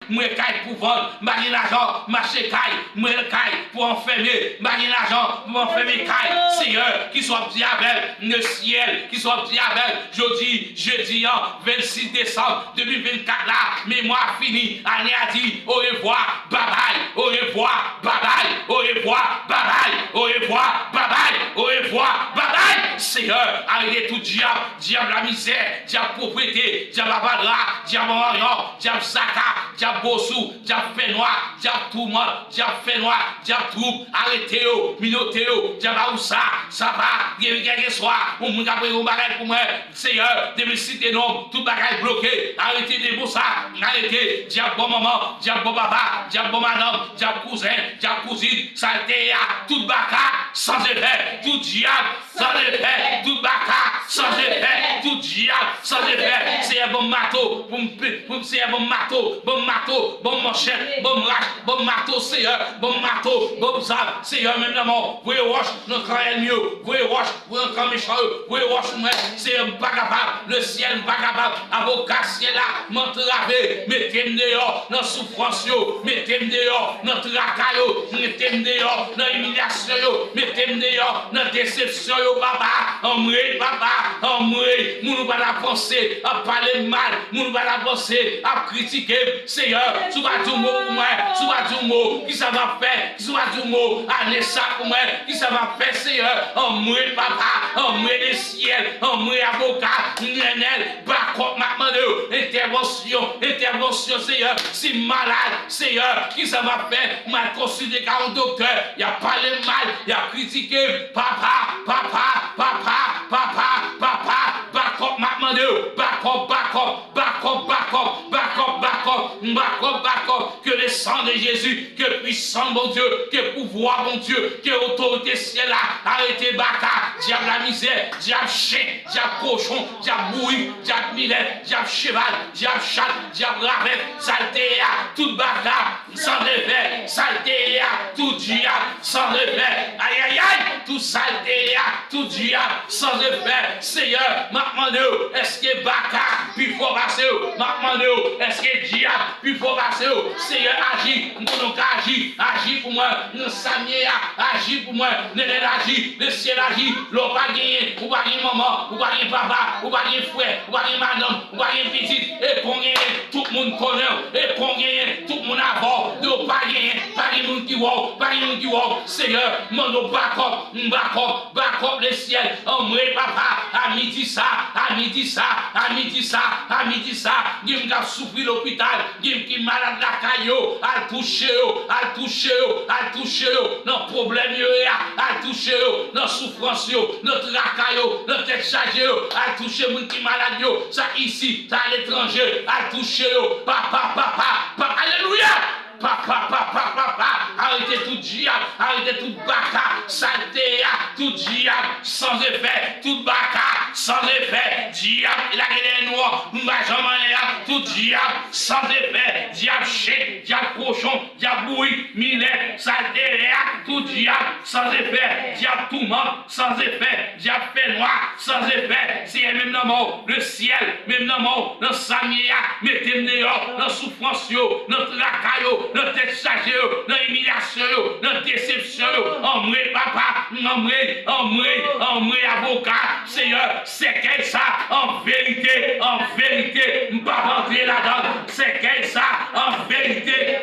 moi caille pour vendre, m'agin l'argent, marcher caille, moi le caille pour enfermer, m'agin l'argent pour enfermer caille, Seigneur, qui soit bien avec le ciel, qui soit bien avec, jeudi, 26 décembre 2024 là, mémoire finie, année a dit, au revoir, bye bye, au revoir, bye bye, au revoir, bye bye, au revoir, bye bye, au revoir, bye bye, Seigneur, arrêtez tout diable la misère, diable propriété, diable abadra, diable marion, diable saka, diable bossou, diable fait noir, diable tout le monde, diable fait noir, diable troupe, arrêtez-vous, minotez-vous, diable aoussa, ça va, quelque soir, on m'a pris un bagage pour moi, Seigneur, de me citer nom, tout bagage bloqué, arrêtez de vous ça, arrêtez, diable bon maman, diable bon papa, diable bon madame, diable cousin, diable cousine, saleté, tout baka, sans effet, tout diable, sans effet, tout baka, sans effet, tout diable, sans effet, c'est un bon marteau, c'est un bon marteau, bon manchette, bon rache, bon marteau, Seigneur, bon marteau, bon sable, Seigneur, même l'amour, vous roche, notre ennemi, vous roche, vous encore méchant, vous roche, c'est un pas capable, le ciel pas capable, avocat, ciel là, m'entraver, mettez-moi dehors, dans souffrance, mettez-moi dehors, dans tracas, mettez-moi dehors, dans humiliation, mettez-moi dehors, dans déception, papa, en moi, nous va la penser, à parler mal, nous va la penser, à critiquer, Seigneur, tu vas du mot pour moi, tu vas du mot, qui ça va faire, tu vas du mot, allez ça pour moi, qui ça va faire, Seigneur, en moi, papa, en moi, les ciels, en moi, avocat, Nenel, Bakop, Macmano, intervention, Seigneur, si malade, Seigneur, qui ça va faire, mal consulté car au docteur, il a parlé mal, il a critiqué, papa, Bakop, Macmano, Bakop, que le sang de Jésus, que puissant mon Dieu, que pouvoir mon Dieu, que autorité ciel là, arrêtez Baka, diable la misère, diable chien, diable cochon, diable bouillie, diable millet, diable cheval, diable chat, diable ravet, saleté, tout Baka, sans effet, saleté, tout diable, sans effet, aïe, tout saleté, tout diable, sans effet, Seigneur, m'appelle, est-ce que Baka, puis faut passer, m'appelle, est-ce que diable, puis faut passer, Seigneur, agis, agis pour moi, nous Samia, agis pour moi, Néné agis, le ciel agit, l'eau pas gagné, ou pas gagné maman, ou pas gagné papa, ou pas gagné frère, ou pas gagné madame, ou pas gagné petite, et qu'on gagne, tout le monde connaît, et qu'on gagne, tout le monde a bord, de pas gagné, pas gagné monde qui voit, pas gagné monde qui voit, Seigneur, mon backup le ciel, en moi papa, à midi ça, il m'a souffert l'hôpital, il qui malade la caillou, à toucher, non problème, à toucher, non souffrance, notre racaillou, notre tête chargée, à toucher, mon qui malade, ça ici, à l'étranger, à toucher, papa, alléluia! Papa, arrêtez tout diable, arrêtez tout baka, saleté, tout diable, sans effet, tout baka, sans effet, diable, il a les noirs, tout diable, sans effet, diable chien, diable cochon, diable bouillie, minet, saleté, tout diable, sans effet, diable tout monde, sans effet, diable fait noir, sans effet, c'est même dans mort, le ciel, même dans mort, dans Samia, mettez-moi dehors, dans souffrance, dans tracaillot, dans tête chargée, dans humiliation, dans déception, en moi, papa, en moi, avocat, Seigneur, c'est quel ça, en vérité, pas rentrer là-dedans, c'est quel ça, en vérité,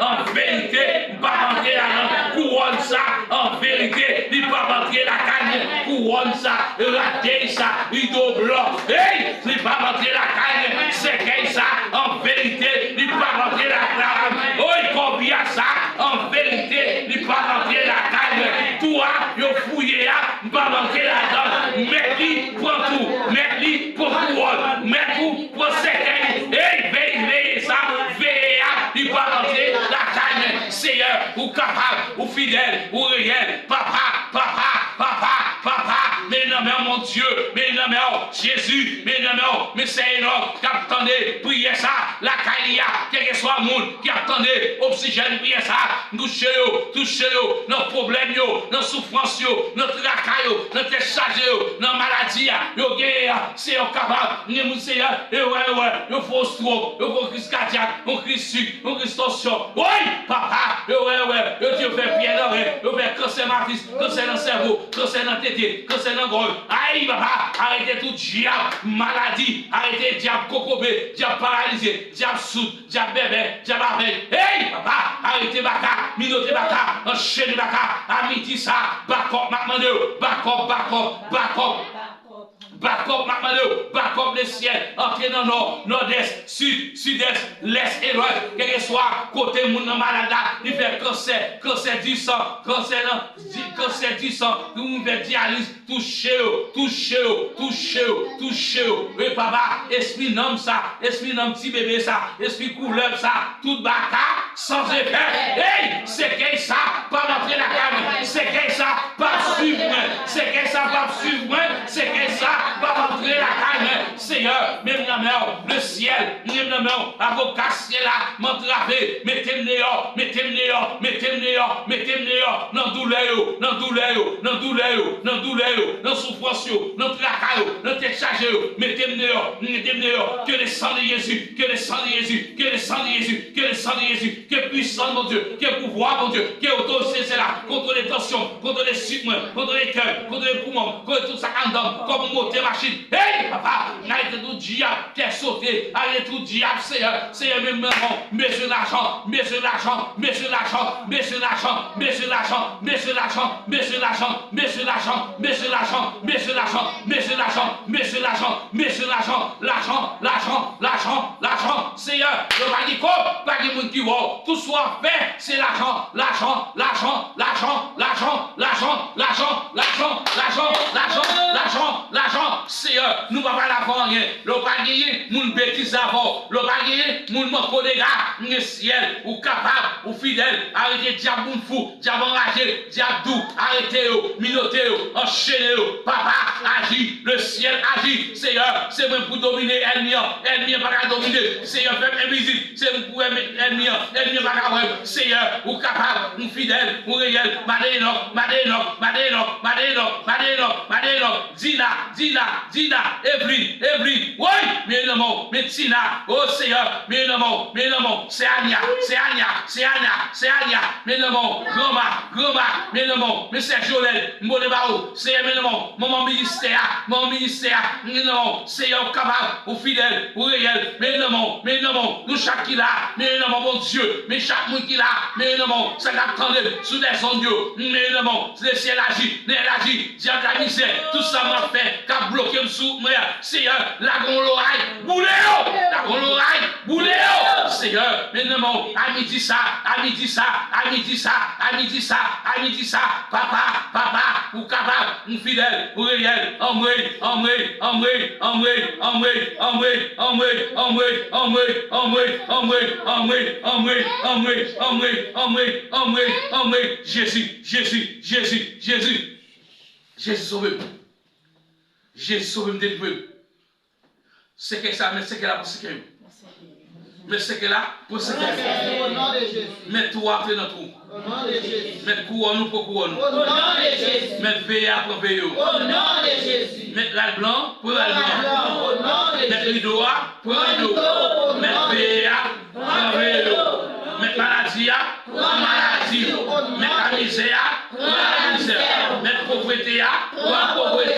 pas rentrer là-dedans, couronne ça, en vérité, il pas rentrer la canne, couronne ça, rater ça, il blanc, hey, il pas rentrer la canne, c'est quel ça, en vérité, il pas rentrer la canne, oh, il combien ça, en vérité, il pas rentrer la canne, toi, il fouillé, il pas rentrer là-dedans, mets-lui, prends tout, mets-lui, pour couronne, mets-lui, pour séquelle, hey, veille ça, veille, il pas rentrer la canne, Seigneur, ou capable, ou fidèle, ou réel, papa, mais non, mais mon Dieu, mais non, mais Jésus, mais non, mais Seigneur, qu'attendez, priez ça, la calia, quelque que soit le monde qui attendait oxygène, prière ça, touchez-le, dans problème, dans souffrance, dans travail, dans charge, dans maladie, c'est capable, Seigneur, il faut stroke, il faut crise cardiaque, il faut crise sucre, il faut crise tension. Oui, papa, Dieu fait bien d'oreille, il fait cancer matrice, cancer dans le cerveau, cancer dans le tété, cancer dans le gorge. Aïe, papa, arrêtez tout diable, maladie, arrêtez diable cocobé, diable paralysé, diable sourd, diable bébé, diable avec. Hey, papa, arrêtez baka, minoté baka, enchaînez baka, amiti ça, backup, backup les ciels, entrer dans le nord, nord-est, sud, sud-est, l'est et l'ouest, quel que soit côté moun malade, il fait cancer du sang, cancer du sang, nous fait dialyse, touchez. Oui, papa, esprit nomme ça, esprit nomme petit bébé ça, esprit couleur ça, tout baka, sans effet. Hey, c'est qu'est ça, pas rentrer la caméra, c'est qu'est ça, pas suivre, c'est qu'est ça, pas suivre, c'est qu'est ça, pas rentrer la caméra. Seigneur, même la mer, le ciel, même la mer, avocat ciel là, m'entraver, mettez-moi dehors, dans douleur, dans souffrance, dans tracas, dans tête chargée, mettez-moi dehors, que le sang de Jésus, que puissance, mon Dieu, que pouvoir, mon Dieu, que autorité, c'est là, contre les tensions, contre les sucres, contre les cœurs, contre les poumons, contre tout ça en dedans, comme moteur machine. Hey, papa, arrêtez tout diable qui est sauté, arrêtez tout diable, Seigneur, même maman, monsieur l'argent, Seigneur, le radical, pas de monde qui voit, tout soit fait, c'est l'argent, Seigneur, nous ne pouvons pas l'avoir rien, le pas gagner, nous ne bêtise avant, le pas gagner, nous ne manquons des gars, le ciel, ou capable, ou fidèle, arrêtez diable fou, diable enragé, diable doux, arrêtez, minotez, enchaînez, papa, agit, le ciel agit, Seigneur, c'est même pour dominer ennemi pas dominer, Seigneur, fait invisible, c'est pour ennemi pas capable, Seigneur, ou capable, ou fidèle, ou réel, Dina, Evry, oui, mais non, mais Tina, oh Seigneur, mais non, c'est Anya, mais non, Groma, mais non, mais c'est Joël, c'est mais non, mon ministère, mais non, Seigneur capable, ou fidèle, ou réel, mais non, nous chaque qui là, mais non, mon Dieu, mais chaque monde qui là, mais non, ça l'attendait sous les ondes, mais non, le ciel agit, diable la misère, tout ça m'a fait, qu'a bloqué sous moi, Seigneur, la l'oreille, boulez, Seigneur, mais non, à midi ça, papa, ou capable, ou fidèle, ou réel, Jésus sauve. Jésus sauve me délivre. C'est que ça, mais c'est que là pour ce mais c'est que là pour ce Au nom de Jésus. Mets tout après dans tout. Au nom de Jésus. Mets couronne pour couronne. Au nom de Jésus. Mets veille après veille. Au nom de Jésus. Mets la blanc pour la blanc. Au nom de Jésus. Mets rideau pour rideau. Mets veille pour veille. Mets maladie pour maladie. Mets la misère pour la misère. Mets pauvreté pour la pauvreté.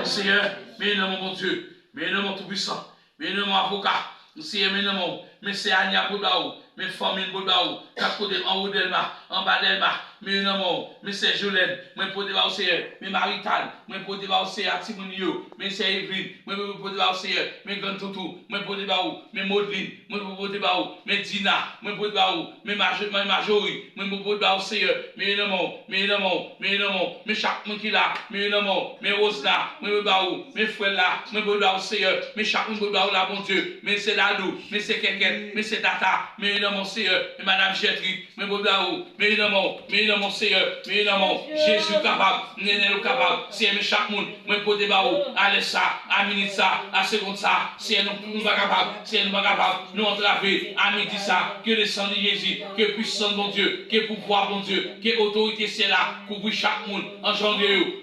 Seigneur, mais non mon Dieu, mais non mon tout-puissant, mais non mon avocat, Seigneur, mais non, mais c'est Anya Boudaou, mais famille Boudaou, quatre côtés en haut d'Elma, en bas d'Elma, mais non, mais c'est Jolène, moi pour débat au Seigneur, mais Marital, moi pour débat au Seigneur, Timonio, mais c'est Evelyne, moi pour débat au Seigneur, mais Gantoutou, moi pour débat au, mais Maudline, moi pour débat au, mais Dina, moi pour débat au, mais Marjorie, moi pour débat au Seigneur, mais non, mais chaque monde qui là, mais non, mais Rosna, moi pour débat au, mais frère là, moi pour débat au Seigneur, mais chaque monde pour débat au là, bon Dieu, mais c'est là nous, mais c'est quelqu'un, Michel, M. Tata, mais dans mon Seigneur, et Madame Chetri, mais Bobaou, mais dans mon Seigneur, mais dans mon Jésus capable, Néné capable, c'est mes chaque monde, moi pour débaou, allez ça, à minute ça, à seconde ça, si nous pas capable, si nous pas capable, nous entraver, à midi ça, que le sang de Jésus, que puissance mon Dieu, que pouvoir mon Dieu, que autorité c'est là, couvrir chaque monde, engendre, il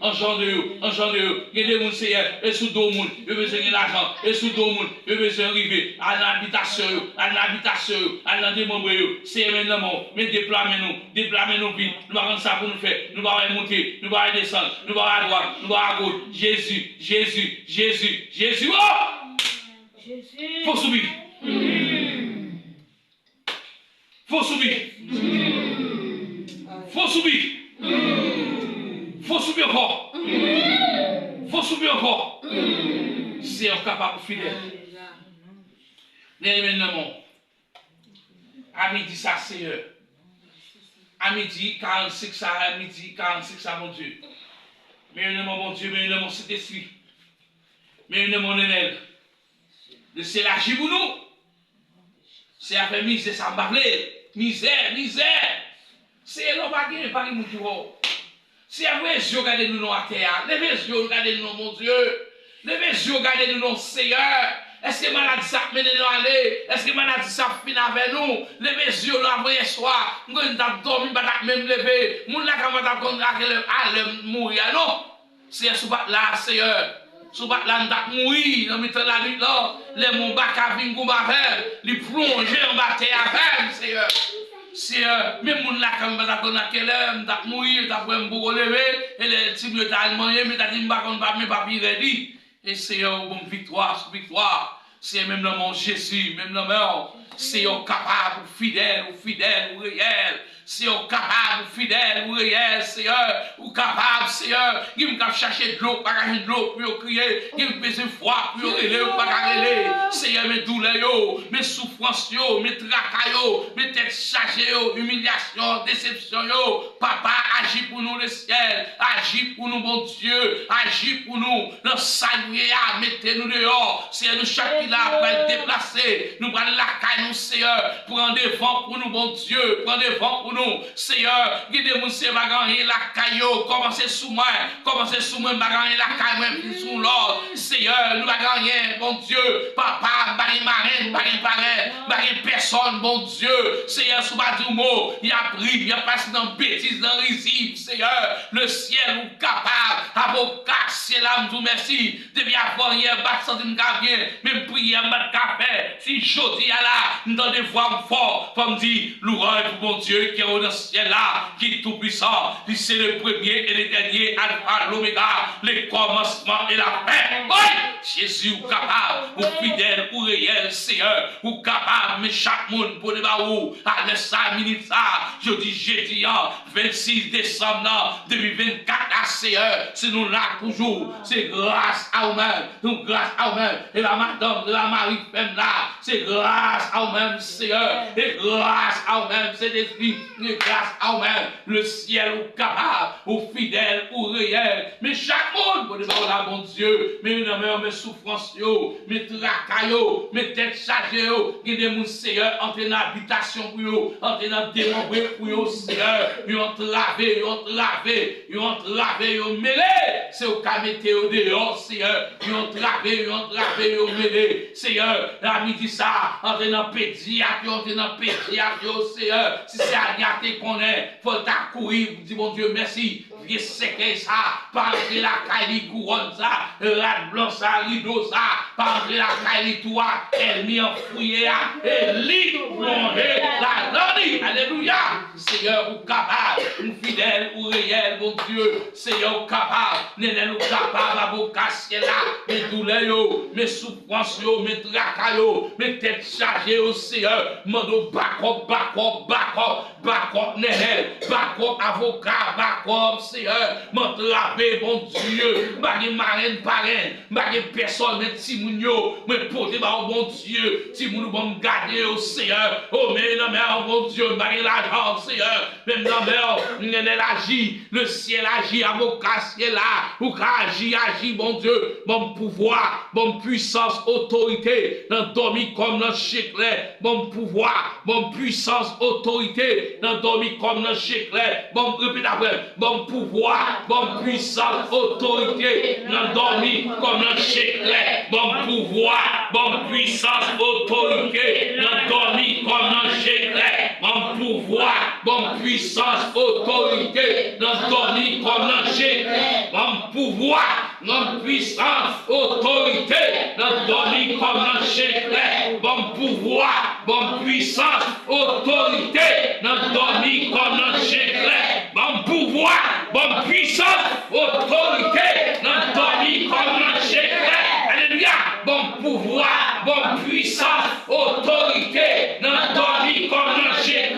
y a des gens Seigneur, et sous deux monde, il besoin de l'argent, et sous deux monde, il besoin d'arriver à l'habitation, à l'un des membres, c'est maintenant, mais déploie-nous vite, nous allons ça pour nous faire, nous allons monter, nous allons descendre, nous allons à droite, nous allons à gauche, Jésus, oh! Faut subir. Faut subir. Faut subir. Faut subir encore. Faut subir encore. C'est incapable fidèle. Maintenant, à midi ça Seigneur. À midi 45 ça, à midi 45 ça mon Dieu. Mais mon Dieu, mais mon Saint-Esprit. Mais mon énel. C'est la pour nous. C'est avec misère, ça m'a appelé. Misère. C'est l'homme pas gagné par les moutons. C'est avec les yeux, regardez-nous à terre. Levez les yeux, regardez-nous, mon Dieu. Levez les yeux, regardez-nous, Seigneur. Est-ce que maladie ça mène nous aller? Est-ce que maladie ça finit avec nous? Levez les yeux, la vraie soir. Nous avons dormi, même levé. Nous avons mourir. Non. C'est sous là, Seigneur. Sous là, nous avons mourir. Dans le la nuit là. Les mon bac à venir les plonger en bataille avec, Seigneur. Seigneur, même mon là, quand on a quelle heure, nous avons mourir, nous avons beaucoup lever. Et les petits bleus t'ont mangé, mais t'as dit, nous n'avons pas mes papiers ready. Et Seigneur, bonne victoire sur victoire. C'est même le nom Jésus, même le nom. Seigneur capable, fidèle, ou réel. Seigneur capable, fidèle, ou réel, Seigneur. Ou capable, Seigneur. Il me chercher de l'eau, pas gagner de l'eau, pour crier. Il me besoin froid, pour relayer, ou pas gagner. Seigneur, mes douleurs, mes souffrances, mes tracas, mes têtes chargées, humiliation, déception, Papa, agis pour nous le ciel. Agis pour nous, bon Dieu. Agis pour nous. Dans saluer, mettez-nous dehors. Seigneur, nous chaque qui là, pour être déplacé. Nous prenons la caille, nous, Seigneur. Prends des vents pour nous, bon Dieu. Prends des vents pour nous. Seigneur, guidez-nous, c'est gagner la caillou. Commencez sous moi, gagner la caille, même sous l'or. Seigneur, nous gagner, bon Dieu. Papa, marine, personne, bon Dieu. Seigneur, sous bas du mot, il a pris, il a passé dans bêtise, dans risible, Seigneur. Le ciel ou capable, avocat, c'est là, nous merci. Depuis avant hier, battre de bien, même prier, battre café. Si jeudi à là, nous dans des voix fortes, comme dit, louange pour mon Dieu qui est au ciel là, qui est tout puissant. C'est le premier et le dernier, alpha, l'oméga, le commencement et la fin. Oui, Jésus ou capable, ou fidèle, ou réel, Seigneur, ou capable, mais chaque monde pour les baous, à l'essa minute ça, jeudi, 26 décembre 2024, Seigneur, c'est nous là toujours, c'est grâce à vous-même, nous grâce à vous-même, et la madame de la Marie femme là, c'est grâce à vous-même, Seigneur, et grâce à vous-même, c'est l'esprit, et grâce à vous-même, le ciel ou capable, ou fidèle, ou réel, mais chaque monde, pour les baous là, mon Dieu, mais une amère, mes souffrances, mes tracas, mes têtes chargées, qui des mon Seigneur, entre dans l'habitation pour eux, entre dans démembré pour eux, Seigneur, ils ont entravé, mêlé, c'est au cas mettre au dehors, Seigneur, ils ont entravé, mêlé, Seigneur, la midi ça, entre dans pédiatre, Seigneur, si c'est à gâter qu'on est, faut t'accourir, vous dites, mon Dieu, merci, viens séquer ça, par la caille, couronne ça, la blanc ça, rideau ça, par la caille, toi, elle m'y enfouillé, et lit, plongé, la donne, alléluia, Seigneur, ou capable, ou fidèle, ou réel, mon Dieu, Seigneur, ou capable, néné, ou capable, à vos casser là, mes douleurs, mes souffrances, mes tracas, mes têtes chargées, au Seigneur, mando backup, néné, Backup avocat, backup Seigneur, m'entraver, bon Dieu, bagay marraine, parrain, bagay personne, mais Timounio, mais porter par bon Dieu, Timounio, bon garder au Seigneur, oh, mais non, mais bon Dieu, bagay l'argent, Seigneur, même non, mais elle agit, le ciel agit, avocat, ciel là, ou agit, bon Dieu, bon pouvoir, bon puissance, autorité, dans dormi comme dans chèque, bon pouvoir, bon puissance, autorité, dans dormi comme dans chèque, bon répète après, bon pouvoir, bon puissance, autorité, dans dormi comme dans chèque, bon pouvoir, bon puissance, autorité, dans dormi comme dans chèque, bon pouvoir, bon puissance, autorité, dans dormi comme dans chèque, bon pouvoir, bon puissance, autorité, dans dormi comme dans chèque, bon pouvoir, bon puissance, autorité, dans dormi comme dans chèque, bon pouvoir, bon puissance, autorité, dans dormi comme dans chèque, alléluia, bon pouvoir, bon puissance, autorité, dans dormi comme dans chèque,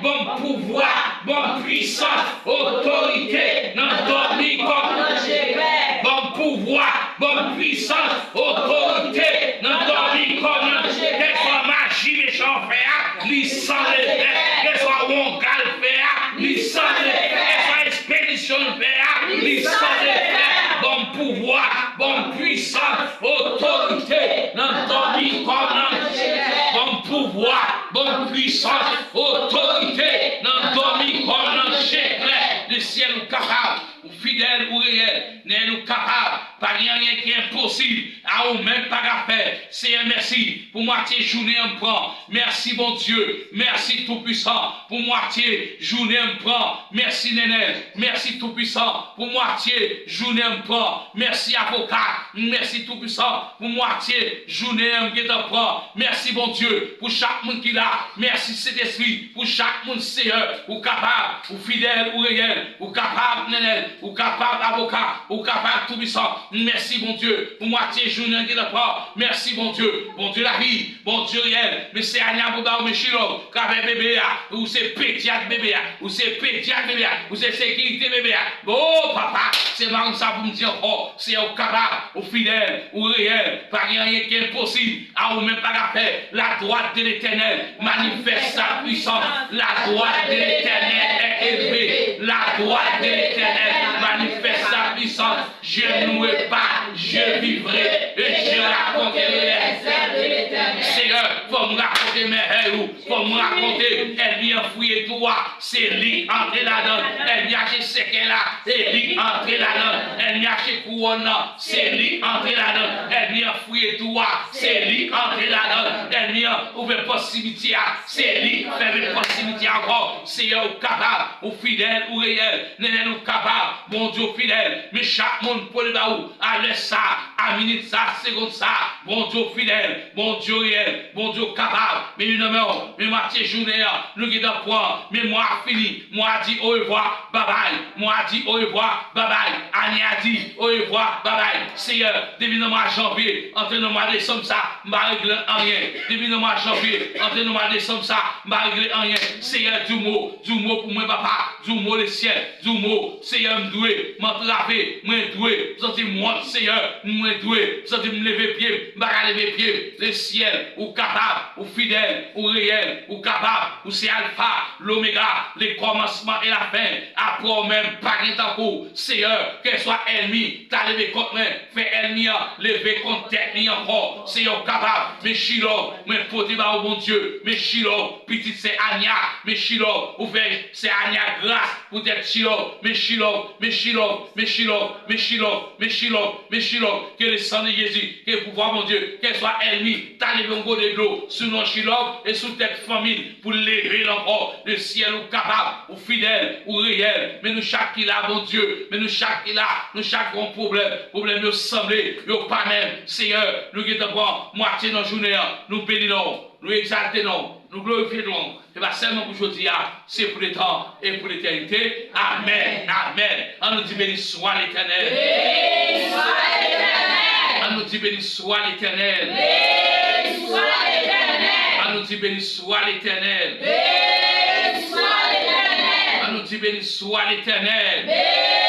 bon pouvoir, bon puissance, autorité, dans dormi comme dans chèque, bon pouvoir, bon puissance, autorité, dans dormi comme dans chèque, qu'elle soit magie méchant faire, licence de faire, qu'elle soit wongal faire, licence de faire, qu'elle soit expédition faire, licence de faire, bon pouvoir, bon puissance, autorité, dans dormi comme dans chèque, bon pouvoir, bon puissance, autorité, dans dormi comme dans chèque, le ciel ou capable, ou fidèle ou réel, n'est nous capable, pas rien qui est impossible, à ou même pas à faire. Seigneur, merci pour moitié journée on prend. Merci bon Dieu, merci tout-puissant, pour moitié journée on prend. Merci Néné, merci tout-puissant, pour moitié journée on prend. Merci avocat, merci tout-puissant, pour moitié journée on prend. Merci bon Dieu, pour chaque monde qui l'a. Merci Saint-Esprit, pour chaque monde Seigneur, ou capable, ou fidèle ou réel, ou capable Néné, ou capable avocat, ou capable tout-puissant. Merci bon Dieu, pour moitié journée qui prend. Merci bon Dieu la vie, bon Dieu réel, mais c'est Anya Bouba ou Mechilo, qu'avec bébé, ou c'est pédiatre bébé, ou c'est pédiatre bébé, ou c'est sécurité bébé. Oh papa, c'est marrant ça pour me dire, oh, c'est au capable, au fidèle, au réel, pas rien qui est impossible, à ou même pas à faire. La droite de l'éternel manifeste sa puissance, la droite de l'éternel est élevée, la droite de l'éternel manifeste sa puissance. Je ne mourrai pas, je vivrai et je raconterai les œuvres de l'éternel. Seigneur, faut me raconter mes héros, faut me raconter, elle vient fouiller toi, c'est lui entrer là-dedans, elle vient chez ce qu'elle a, c'est lui entrer là-dedans, elle vient chez couronne, c'est lui entrer là-dedans, elle vient fouiller toi, c'est lui entrer là-dedans, elle vient ouvrir possibilité, c'est lui faire une possibilité encore, Seigneur, capable, ou fidèle, ou réel, n'est nous capable, mon Dieu fidèle, mais chaque monde pour le baou, à l'heure ça, à minute ça, seconde ça, bon Dieu fidèle, bon Dieu réel, bon Dieu capable, mais nous nommons, mais moitié journée, nous qui doit prendre, mais moi fini, moi dit au revoir, bye bye, moi dit au revoir, bye bye, Annie a dit au revoir, bye bye, Seigneur, depuis le mois de janvier, entre le mois de décembre ça, m'a réglé rien, depuis le mois de janvier, entre le mois de décembre ça, m'a réglé rien, Seigneur, du mot pour moi papa, du mot le ciel, du mot, Seigneur, m'doué, m'entraver, m'doué, senti moi, Seigneur, m'doué, senti me lever pied, m'a lever pied, le ciel, ou capable, ou fidèle, ou réel, ou capable, ou c'est alpha, l'oméga, les commencements et la fin, après même, pas de coup, Seigneur, qu'elle soit ennemi, t'as levé contre moi, fait ennemi, lever contre tête, ni encore, Seigneur, capable, mais Chilo, mais portez par au bon Dieu, mais Chilo, petit c'est Anya, mais Chilo, ouvert, c'est Anya grâce, pour être Chilo, mais Chilo, mais Chilo, mais Chilo, mais Chilo, mais Chilo, mais Chilo, que le sang de Jésus, que le pouvoir, mon Dieu, qu'elle soit ennemi, t'as levé un gros de l'eau, sur nos Chilo, et sous tête famille, pour lever encore, le ciel ou capable, ou fidèle, ou réel, mais nous chaque qui là, mon Dieu, mais nous chaque qui là, nous chaque grand problème nous semblé, nous pas même, Seigneur, nous qui t'avons moitié dans la journée, nous bénissons, nous exaltons, nous glorifions, et pas seulement pour aujourd'hui, c'est pour le temps et pour l'éternité. Amen, amen. On nous dit béni soit l'Éternel. Béni soit l'Éternel. On nous dit béni soit l'Éternel. Béni soit l'Éternel. On nous dit béni soit l'Éternel. Béni soit l'Éternel. On nous dit béni soit l'Éternel. Béni